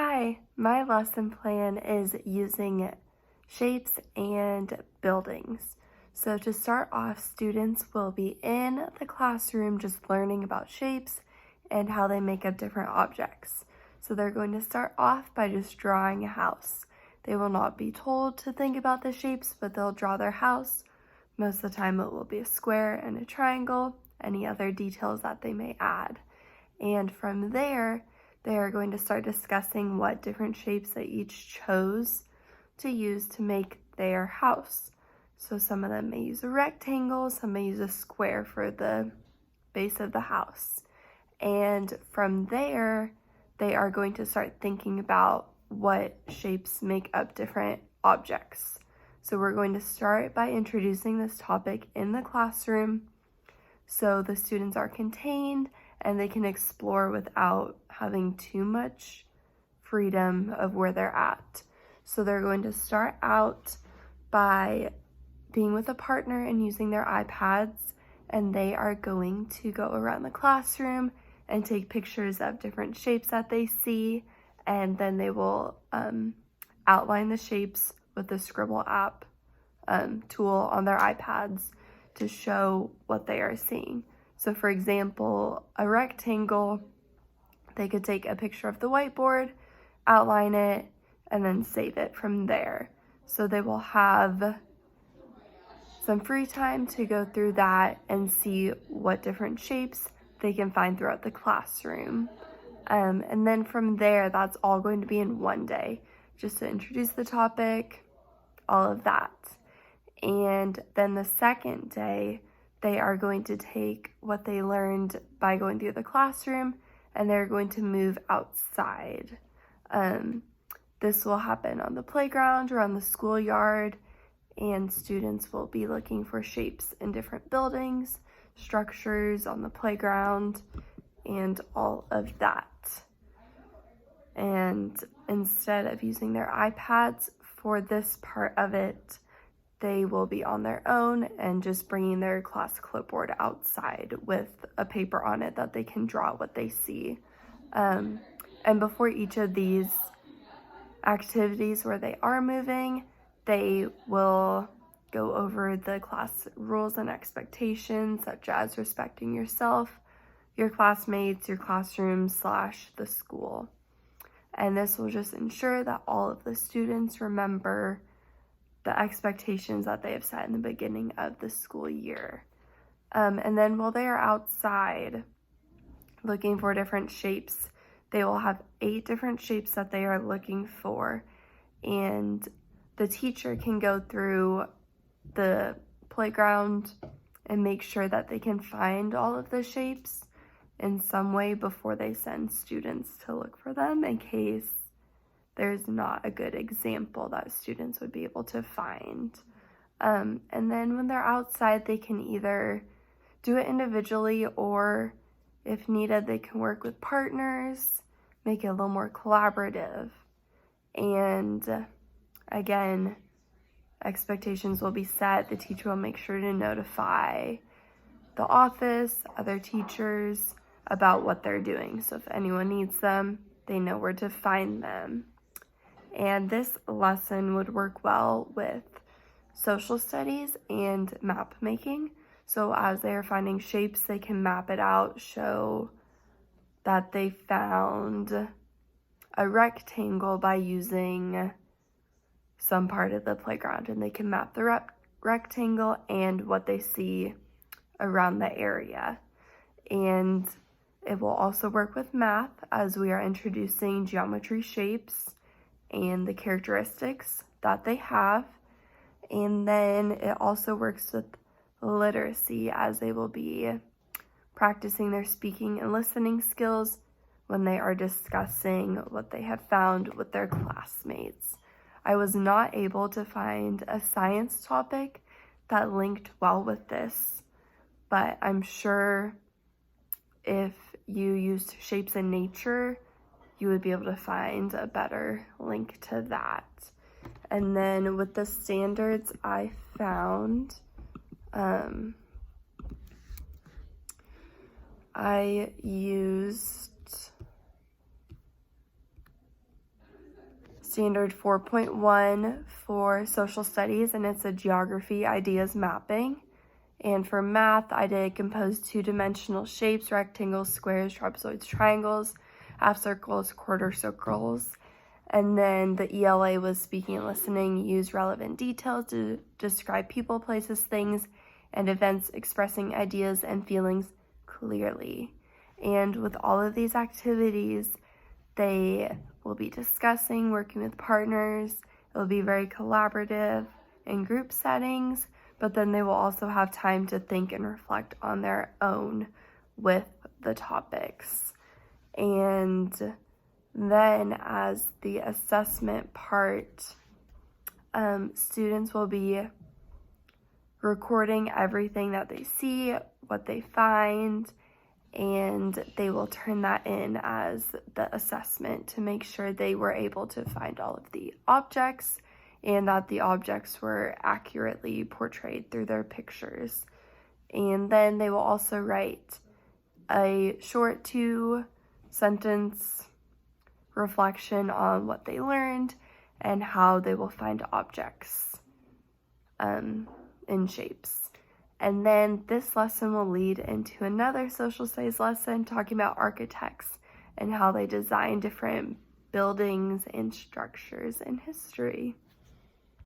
Hi, my lesson plan is using shapes and buildings. So to start off, students will be in the classroom just learning about shapes and how they make up different objects. So they're going to start off by just drawing a house. They will not be told to think about the shapes, but they'll draw their house. Most of the time it will be a square and a triangle, any other details that they may add. And from there, they are going to start discussing what different shapes they each chose to use to make their house. So some of them may use a rectangle, some may use a square for the base of the house. And from there, they are going to start thinking about what shapes make up different objects. So we're going to start by introducing this topic in the classroom so the students are contained and they can explore without having too much freedom of where they're at. So they're going to start out by being with a partner and using their iPads, and they are going to go around the classroom and take pictures of different shapes that they see, and then they will outline the shapes with the Scribble app tool on their iPads to show what they are seeing. So for example, a rectangle, they could take a picture of the whiteboard, outline it, and then save it from there. So they will have some free time to go through that and see what different shapes they can find throughout the classroom. And then from there, that's all going to be in one day, just to introduce the topic, all of that. And then the second day, they are going to take what they learned by going through the classroom and they're going to move outside. This will happen on the playground or on the schoolyard, and students will be looking for shapes in different buildings, structures on the playground, and all of that. And instead of using their iPads for this part of it, they will be on their own and just bringing their class clipboard outside with a paper on it that they can draw what they see. And before each of these activities where they are moving, they will go over the class rules and expectations, such as respecting yourself, your classmates, your classroom / the school. And this will just ensure that all of the students remember the expectations that they have set in the beginning of the school year. And then while they are outside looking for different shapes, they will have 8 different shapes that they are looking for. And the teacher can go through the playground and make sure that they can find all of the shapes in some way before they send students to look for them, in case there's not a good example that students would be able to find. And then when they're outside, they can either do it individually, or if needed, they can work with partners, make it a little more collaborative. And again, expectations will be set. The teacher will make sure to notify the office, other teachers about what they're doing. So if anyone needs them, they know where to find them. And this lesson would work well with social studies and map making. So as they are finding shapes, they can map it out, show that they found a rectangle by using some part of the playground, and they can map the rectangle and what they see around the area. And it will also work with math, as we are introducing geometry shapes and the characteristics that they have. And then it also works with literacy, as they will be practicing their speaking and listening skills when they are discussing what they have found with their classmates. I was not able to find a science topic that linked well with this, but I'm sure if you used shapes in nature, you would be able to find a better link to that. And then with the standards I found, I used standard 4.1 for social studies, and it's a geography ideas mapping. And for math, I did compose two-dimensional shapes, rectangles, squares, trapezoids, triangles, half circles, quarter circles. And then the ELA was speaking and listening, use relevant details to describe people, places, things, and events, expressing ideas and feelings clearly. And with all of these activities, they will be discussing, working with partners. It will be very collaborative in group settings, but then they will also have time to think and reflect on their own with the topics. And then as the assessment part, students will be recording everything that they see, what they find, and they will turn that in as the assessment to make sure they were able to find all of the objects and that the objects were accurately portrayed through their pictures. And then they will also write a short 2-sentence reflection on what they learned and how they will find objects in shapes. And then this lesson will lead into another social studies lesson talking about architects and how they design different buildings and structures in history.